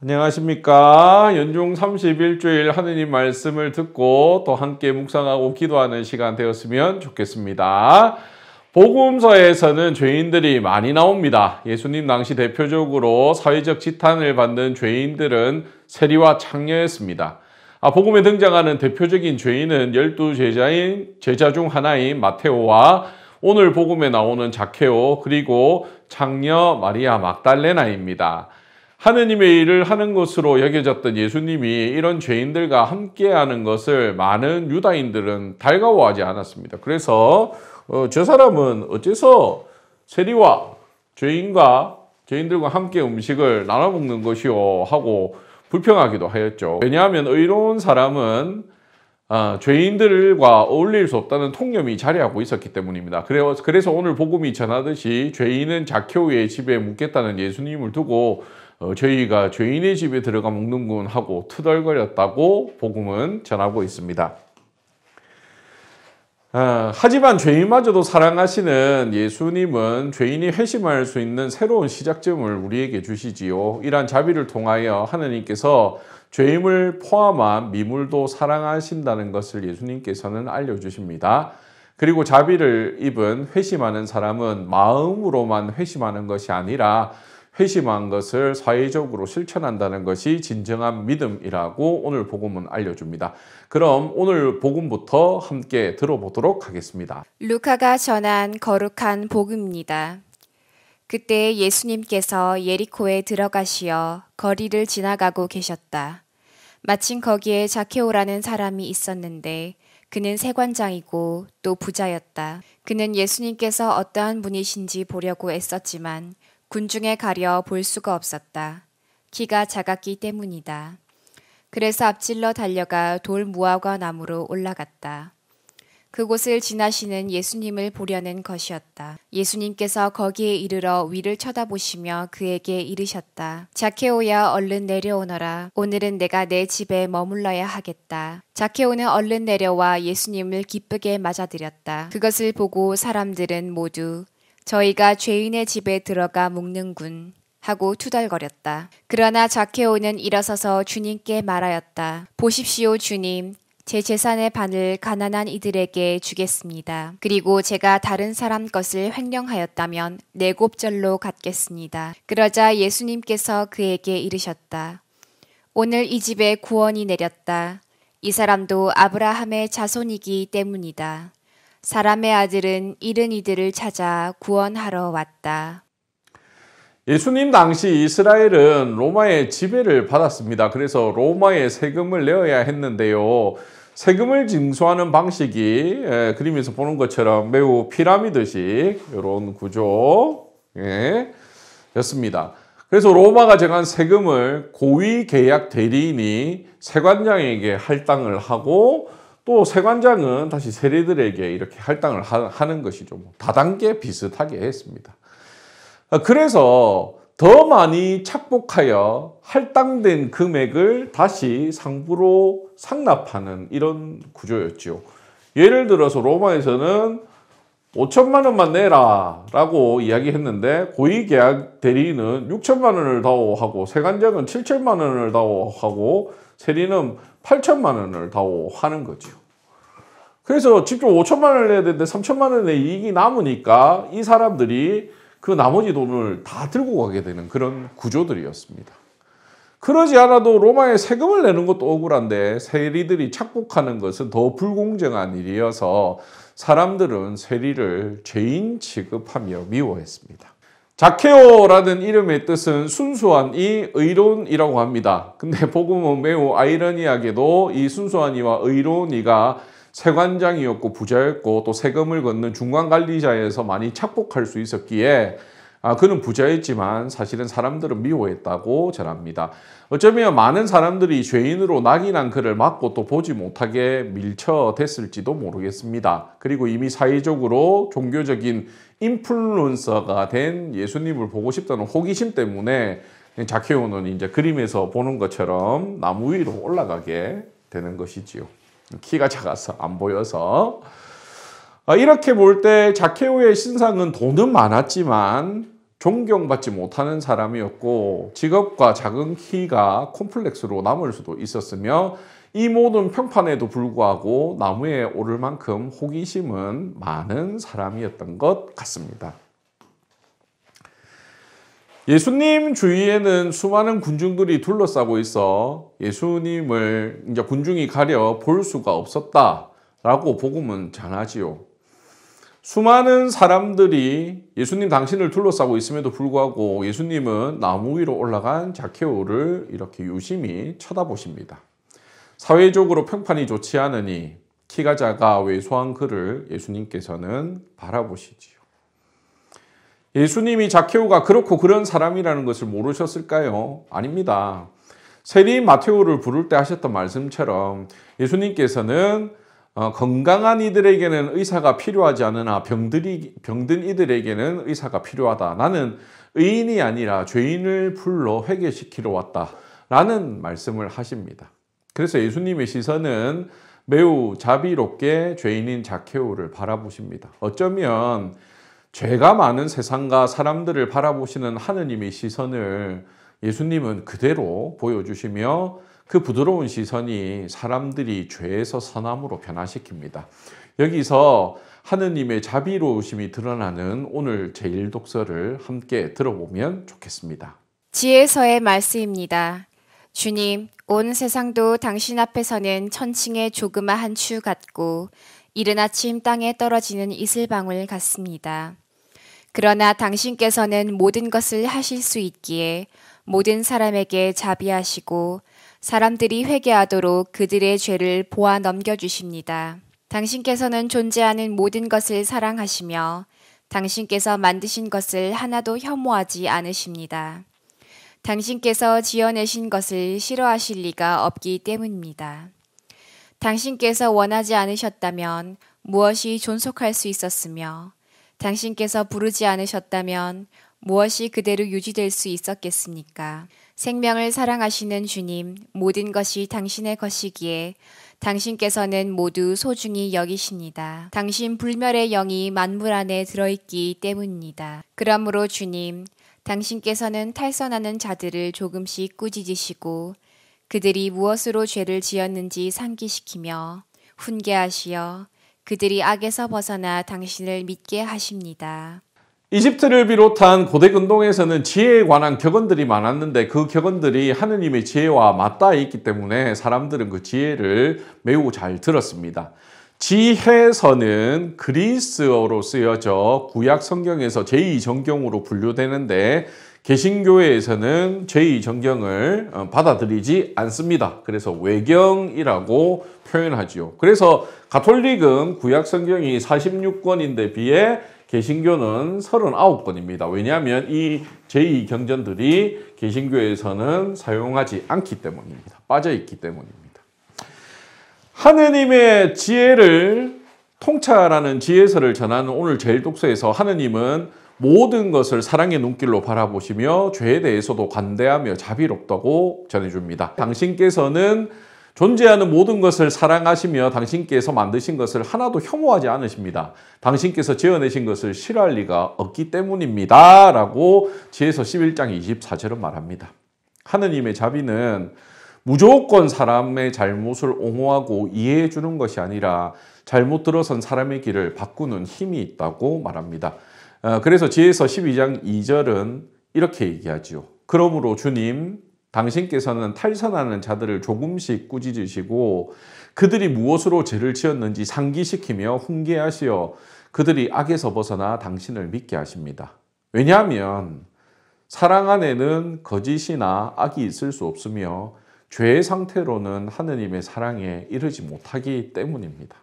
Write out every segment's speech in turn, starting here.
안녕하십니까. 연중 31주일 하느님 말씀을 듣고 또 함께 묵상하고 기도하는 시간 되었으면 좋겠습니다. 복음서에서는 죄인들이 많이 나옵니다. 예수님 당시 대표적으로 사회적 지탄을 받는 죄인들은 세리와 창녀였습니다. 복음에 등장하는 대표적인 죄인은 12 제자 중 하나인 마테오와 오늘 복음에 나오는 자케오 그리고 창녀 마리아 막달레나입니다. 하느님의 일을 하는 것으로 여겨졌던 예수님이 이런 죄인들과 함께하는 것을 많은 유다인들은 달가워하지 않았습니다. 그래서 저 사람은 어째서 세리와 죄인들과 함께 음식을 나눠 먹는 것이요 하고 불평하기도 하였죠. 왜냐하면 의로운 사람은 죄인들과 어울릴 수 없다는 통념이 자리하고 있었기 때문입니다. 그래서 오늘 복음이 전하듯이 죄인은 자케오의 집에 묵겠다는 예수님을 두고 저희가 죄인의 집에 들어가 먹는군 하고 투덜거렸다고 복음은 전하고 있습니다. 하지만 죄인마저도 사랑하시는 예수님은 죄인이 회심할 수 있는 새로운 시작점을 우리에게 주시지요. 이러한 자비를 통하여 하느님께서 죄인을 포함한 미물도 사랑하신다는 것을 예수님께서는 알려주십니다. 그리고 자비를 입은 회심하는 사람은 마음으로만 회심하는 것이 아니라 회심한 것을 사회적으로 실천한다는 것이 진정한 믿음이라고 오늘 복음은 알려줍니다. 그럼 오늘 복음부터 함께 들어보도록 하겠습니다. 루카가 전한 거룩한 복음입니다. 그때 예수님께서 예리코에 들어가시어 거리를 지나가고 계셨다. 마침 거기에 자케오라는 사람이 있었는데 그는 세관장이고 또 부자였다. 그는 예수님께서 어떠한 분이신지 보려고 애썼지만 군중에 가려 볼 수가 없었다. 키가 작았기 때문이다. 그래서 앞질러 달려가 돌 무화과 나무로 올라갔다. 그곳을 지나시는 예수님을 보려는 것이었다. 예수님께서 거기에 이르러 위를 쳐다보시며 그에게 이르셨다. 자케오야, 얼른 내려오너라. 오늘은 내가 내 집에 머물러야 하겠다. 자케오는 얼른 내려와 예수님을 기쁘게 맞아들였다. 그것을 보고 사람들은 모두 저희가 죄인의 집에 들어가 묵는군 하고 투덜거렸다. 그러나 자케오는 일어서서 주님께 말하였다. 보십시오, 주님. 제 재산의 반을 가난한 이들에게 주겠습니다. 그리고 제가 다른 사람 것을 횡령하였다면 4곱절로 갚겠습니다. 그러자 예수님께서 그에게 이르셨다. 오늘 이 집에 구원이 내렸다. 이 사람도 아브라함의 자손이기 때문이다. 사람의 아들은 잃은 이들을 찾아 구원하러 왔다. 예수님 당시 이스라엘은 로마의 지배를 받았습니다. 그래서 로마의 세금을 내어야 했는데요. 세금을 징수하는 방식이 그림에서 보는 것처럼 매우 피라미드식 이런 구조였습니다. 그래서 로마가 정한 세금을 고위 계약 대리인이 세관장에게 할당을 하고 또 세관장은 다시 세리들에게 이렇게 할당을 하는 것이죠. 다단계 비슷하게 했습니다. 그래서 더 많이 착복하여 할당된 금액을 다시 상부로 상납하는 이런 구조였죠. 예를 들어서 로마에서는 5천만 원만 내라 라고 이야기했는데 고위계약 대리인은 6천만 원을 다오 하고 세관장은 7천만 원을 다오 하고 세리는 8천만 원을 다오 하는 거죠. 그래서 직접 5천만 원을 내야 되는데 3천만 원의 이익이 남으니까 이 사람들이 그 나머지 돈을 다 들고 가게 되는 그런 구조들이었습니다. 그러지 않아도 로마에 세금을 내는 것도 억울한데 세리들이 착복하는 것은 더 불공정한 일이어서 사람들은 세리를 죄인 취급하며 미워했습니다. 자케오라는 이름의 뜻은 순수한 이, 의로운 이라고 합니다. 근데 복음은 매우 아이러니하게도 이 순수한 이와 의로운 이가 세관장이었고 부자였고 또 세금을 걷는 중간관리자에서 많이 착복할 수 있었기에 그는 부자였지만 사실은 사람들은 미워했다고 전합니다. 어쩌면 많은 사람들이 죄인으로 낙인한 그를 막고 또 보지 못하게 밀쳐댔을지도 모르겠습니다. 그리고 이미 사회적으로 종교적인 인플루언서가 된 예수님을 보고 싶다는 호기심 때문에 자케오는 이제 그림에서 보는 것처럼 나무 위로 올라가게 되는 것이지요. 키가 작아서 안 보여서. 이렇게 볼 때 자케오의 신상은 돈은 많았지만 존경받지 못하는 사람이었고 직업과 작은 키가 콤플렉스로 남을 수도 있었으며 이 모든 평판에도 불구하고 나무에 오를 만큼 호기심은 많은 사람이었던 것 같습니다. 예수님 주위에는 수많은 군중들이 둘러싸고 있어 예수님을 이제 군중이 가려 볼 수가 없었다라고 복음은 전하지요. 수많은 사람들이 예수님 당신을 둘러싸고 있음에도 불구하고 예수님은 나무 위로 올라간 자케오를 이렇게 유심히 쳐다보십니다. 사회적으로 평판이 좋지 않으니 키가 작아 왜소한 그를 예수님께서는 바라보시지요. 예수님이 자케오가 그렇고 그런 사람이라는 것을 모르셨을까요? 아닙니다. 세리인 마테오를 부를 때 하셨던 말씀처럼 예수님께서는 건강한 이들에게는 의사가 필요하지 않으나 병든 이들에게는 의사가 필요하다. 나는 의인이 아니라 죄인을 불러 회개시키러 왔다. 라는 말씀을 하십니다. 그래서 예수님의 시선은 매우 자비롭게 죄인인 자케오를 바라보십니다. 어쩌면 죄가 많은 세상과 사람들을 바라보시는 하느님의 시선을 예수님은 그대로 보여주시며 그 부드러운 시선이 사람들이 죄에서 선함으로 변화시킵니다. 여기서 하느님의 자비로우심이 드러나는 오늘 제1독서를 함께 들어보면 좋겠습니다. 지혜서의 말씀입니다. 주님, 온 세상도 당신 앞에서는 천칭의 조그마한 추 같고 이른 아침 땅에 떨어지는 이슬방울 같습니다. 그러나 당신께서는 모든 것을 하실 수 있기에 모든 사람에게 자비하시고 사람들이 회개하도록 그들의 죄를 보아 넘겨주십니다. 당신께서는 존재하는 모든 것을 사랑하시며 당신께서 만드신 것을 하나도 혐오하지 않으십니다. 당신께서 지어내신 것을 싫어하실 리가 없기 때문입니다. 당신께서 원하지 않으셨다면 무엇이 존속할 수 있었으며 당신께서 부르지 않으셨다면 무엇이 그대로 유지될 수 있었겠습니까? 생명을 사랑하시는 주님, 모든 것이 당신의 것이기에 당신께서는 모두 소중히 여기십니다. 당신 불멸의 영이 만물 안에 들어있기 때문입니다. 그러므로 주님, 당신께서는 탈선하는 자들을 조금씩 꾸짖으시고 그들이 무엇으로 죄를 지었는지 상기시키며 훈계하시어 그들이 악에서 벗어나 당신을 믿게 하십니다. 이집트를 비롯한 고대 근동에서는 지혜에 관한 격언들이 많았는데 그 격언들이 하느님의 지혜와 맞닿아 있기 때문에 사람들은 그 지혜를 매우 잘 들었습니다. 지혜서는 그리스어로 쓰여져 구약 성경에서 제2정경으로 분류되는데 개신교회에서는 제2정경을 받아들이지 않습니다. 그래서 외경이라고 표현하지요. 그래서 가톨릭은 구약 성경이 46권인데 비해 개신교는 39권입니다. 왜냐하면 이 제2경전들이 개신교에서는 사용하지 않기 때문입니다. 빠져있기 때문입니다. 하느님의 지혜를 통찰하는 지혜서를 전하는 오늘 제1독서에서 하느님은 모든 것을 사랑의 눈길로 바라보시며 죄에 대해서도 관대하며 자비롭다고 전해줍니다. 당신께서는 존재하는 모든 것을 사랑하시며 당신께서 만드신 것을 하나도 혐오하지 않으십니다. 당신께서 지어내신 것을 싫어할 리가 없기 때문입니다. 라고 지혜서 11장 24절은 말합니다. 하느님의 자비는 무조건 사람의 잘못을 옹호하고 이해해 주는 것이 아니라 잘못 들어선 사람의 길을 바꾸는 힘이 있다고 말합니다. 그래서 지혜서 12장 2절은 이렇게 얘기하지요. 그러므로 주님, 당신께서는 탈선하는 자들을 조금씩 꾸짖으시고 그들이 무엇으로 죄를 지었는지 상기시키며 훈계하시어 그들이 악에서 벗어나 당신을 믿게 하십니다. 왜냐하면 사랑 안에는 거짓이나 악이 있을 수 없으며 죄의 상태로는 하느님의 사랑에 이르지 못하기 때문입니다.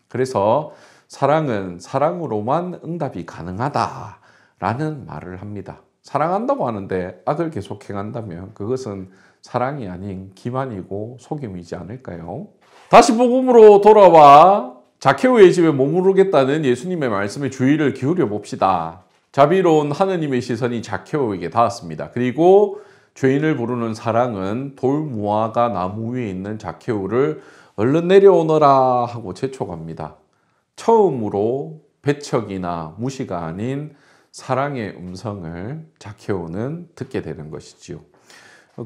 그래서 사랑은 사랑으로만 응답이 가능하다라는 말을 합니다. 사랑한다고 하는데 악을 계속 행한다면 그것은 사랑이 아닌 기만이고 속임이지 않을까요? 다시 복음으로 돌아와 자케오의 집에 머무르겠다는 예수님의 말씀에 주의를 기울여 봅시다. 자비로운 하느님의 시선이 자케오에게 닿았습니다. 그리고 죄인을 부르는 사랑은 돌무화과 나무 위에 있는 자케오를 얼른 내려오너라 하고 재촉합니다. 처음으로 배척이나 무시가 아닌 사랑의 음성을 자케오는 듣게 되는 것이지요.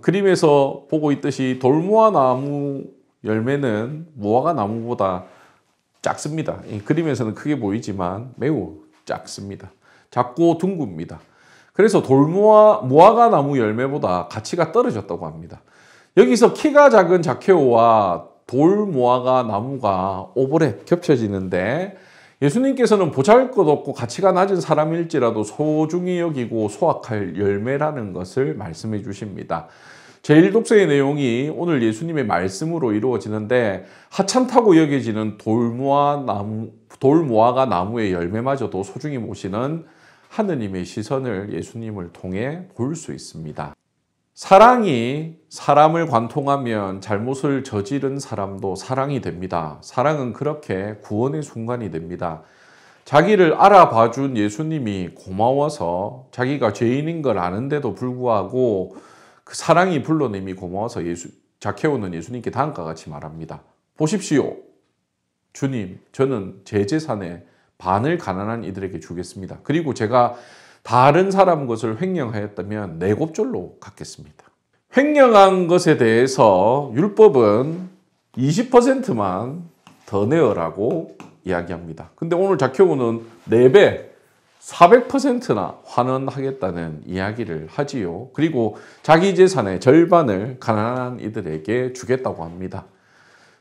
그림에서 보고 있듯이 돌무화 나무 열매는 무화과 나무보다 작습니다. 이 그림에서는 크게 보이지만 매우 작습니다. 작고 둥굽니다. 그래서 무화과 나무 열매보다 가치가 떨어졌다고 합니다. 여기서 키가 작은 자케오와 돌무화과 나무가 오버랩 겹쳐지는데 예수님께서는 보잘것없고 가치가 낮은 사람일지라도 소중히 여기고 소확할 열매라는 것을 말씀해 주십니다. 제1독서의 내용이 오늘 예수님의 말씀으로 이루어지는데 하찮다고 여겨지는 돌무화과 나무의 열매마저도 소중히 모시는 하느님의 시선을 예수님을 통해 볼 수 있습니다. 사랑이 사람을 관통하면 잘못을 저지른 사람도 사랑이 됩니다. 사랑은 그렇게 구원의 순간이 됩니다. 자기를 알아봐준 예수님이 고마워서 자기가 죄인인 걸 아는데도 불구하고 그 사랑이 불러냄이 고마워서 자케오는 예수님께 다음과 같이 말합니다. 보십시오. 주님, 저는 제 재산의 반을 가난한 이들에게 주겠습니다. 그리고 제가 다른 사람 것을 횡령하였다면 네 곱절로 갚겠습니다. 횡령한 것에 대해서 율법은 20%만 더 내어라고 이야기합니다. 근데 오늘 자케오는 4배, 400%나 환원하겠다는 이야기를 하지요. 그리고 자기 재산의 절반을 가난한 이들에게 주겠다고 합니다.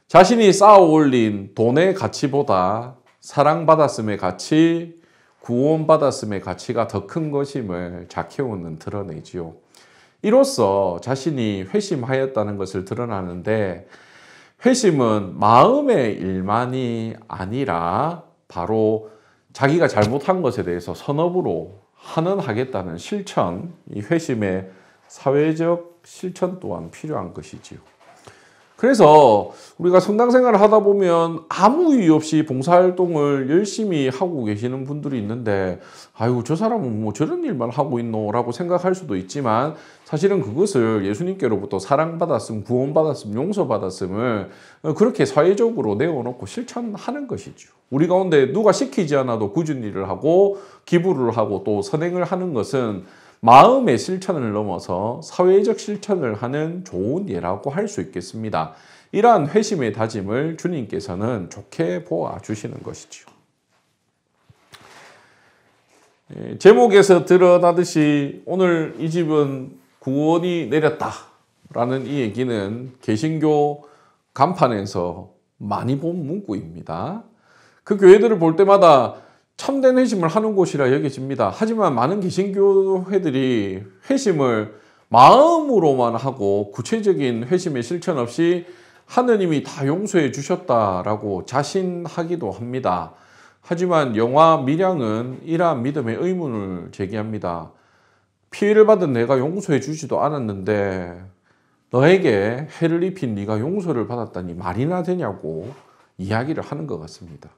자신이 쌓아 올린 돈의 가치보다 사랑받았음의 가치, 구원받았음의 가치가 더 큰 것임을 자케오는 드러내지요. 이로써 자신이 회심하였다는 것을 드러나는데 회심은 마음의 일만이 아니라 바로 자기가 잘못한 것에 대해서 선업으로 환원하겠다는 실천, 이 회심의 사회적 실천 또한 필요한 것이지요. 그래서 우리가 성당 생활을 하다 보면 아무 이유 없이 봉사활동을 열심히 하고 계시는 분들이 있는데 아이고 저 사람은 뭐 저런 일만 하고 있노? 라고 생각할 수도 있지만 사실은 그것을 예수님께로부터 사랑받았음, 구원받았음, 용서받았음을 그렇게 사회적으로 내어놓고 실천하는 것이죠. 우리 가운데 누가 시키지 않아도 굳은 일을 하고 기부를 하고 또 선행을 하는 것은 마음의 실천을 넘어서 사회적 실천을 하는 좋은 예라고 할 수 있겠습니다. 이러한 회심의 다짐을 주님께서는 좋게 보아주시는 것이지요. 제목에서 드러나듯이 오늘 이 집은 구원이 내렸다라는 이 얘기는 개신교 간판에서 많이 본 문구입니다. 그 교회들을 볼 때마다 참된 회심을 하는 곳이라 여겨집니다. 하지만 많은 개신교회들이 회심을 마음으로만 하고 구체적인 회심의 실천 없이 하느님이 다 용서해 주셨다라고 자신하기도 합니다. 하지만 영화 밀양은 이러한 믿음의 의문을 제기합니다. 피해를 받은 내가 용서해 주지도 않았는데 너에게 해를 입힌 네가 용서를 받았다니 말이나 되냐고 이야기를 하는 것 같습니다.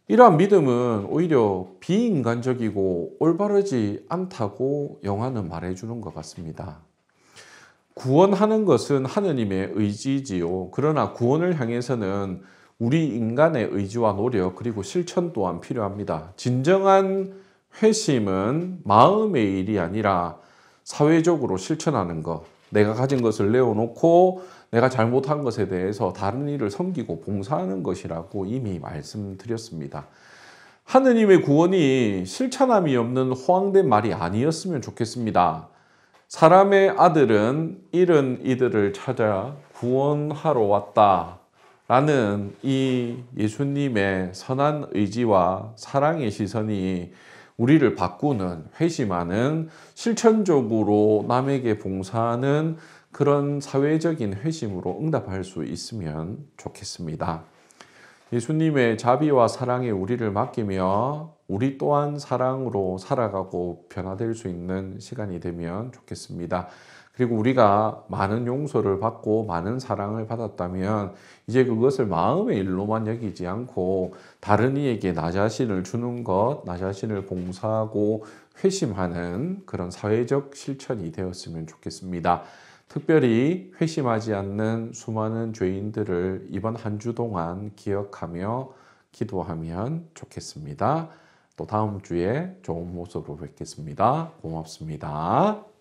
이러한 믿음은 오히려 비인간적이고 올바르지 않다고 영화는 말해주는 것 같습니다. 구원하는 것은 하느님의 의지지요. 그러나 구원을 향해서는 우리 인간의 의지와 노력 그리고 실천 또한 필요합니다. 진정한 회심은 마음의 일이 아니라 사회적으로 실천하는 것. 내가 가진 것을 내어놓고 내가 잘못한 것에 대해서 다른 일을 섬기고 봉사하는 것이라고 이미 말씀드렸습니다. 하느님의 구원이 실천함이 없는 허황된 말이 아니었으면 좋겠습니다. 사람의 아들은 잃은 이들을 찾아 구원하러 왔다라는 이 예수님의 선한 의지와 사랑의 시선이 우리를 바꾸는, 회심하는, 실천적으로 남에게 봉사하는 그런 사회적인 회심으로 응답할 수 있으면 좋겠습니다. 예수님의 자비와 사랑에 우리를 맡기며 우리 또한 사랑으로 살아가고 변화될 수 있는 시간이 되면 좋겠습니다. 그리고 우리가 많은 용서를 받고 많은 사랑을 받았다면 이제 그것을 마음의 일로만 여기지 않고 다른 이에게 나 자신을 주는 것, 나 자신을 봉사하고 회심하는 그런 사회적 실천이 되었으면 좋겠습니다. 특별히 회심하지 않는 수많은 죄인들을 이번 한 주 동안 기억하며 기도하면 좋겠습니다. 또 다음 주에 좋은 모습으로 뵙겠습니다. 고맙습니다.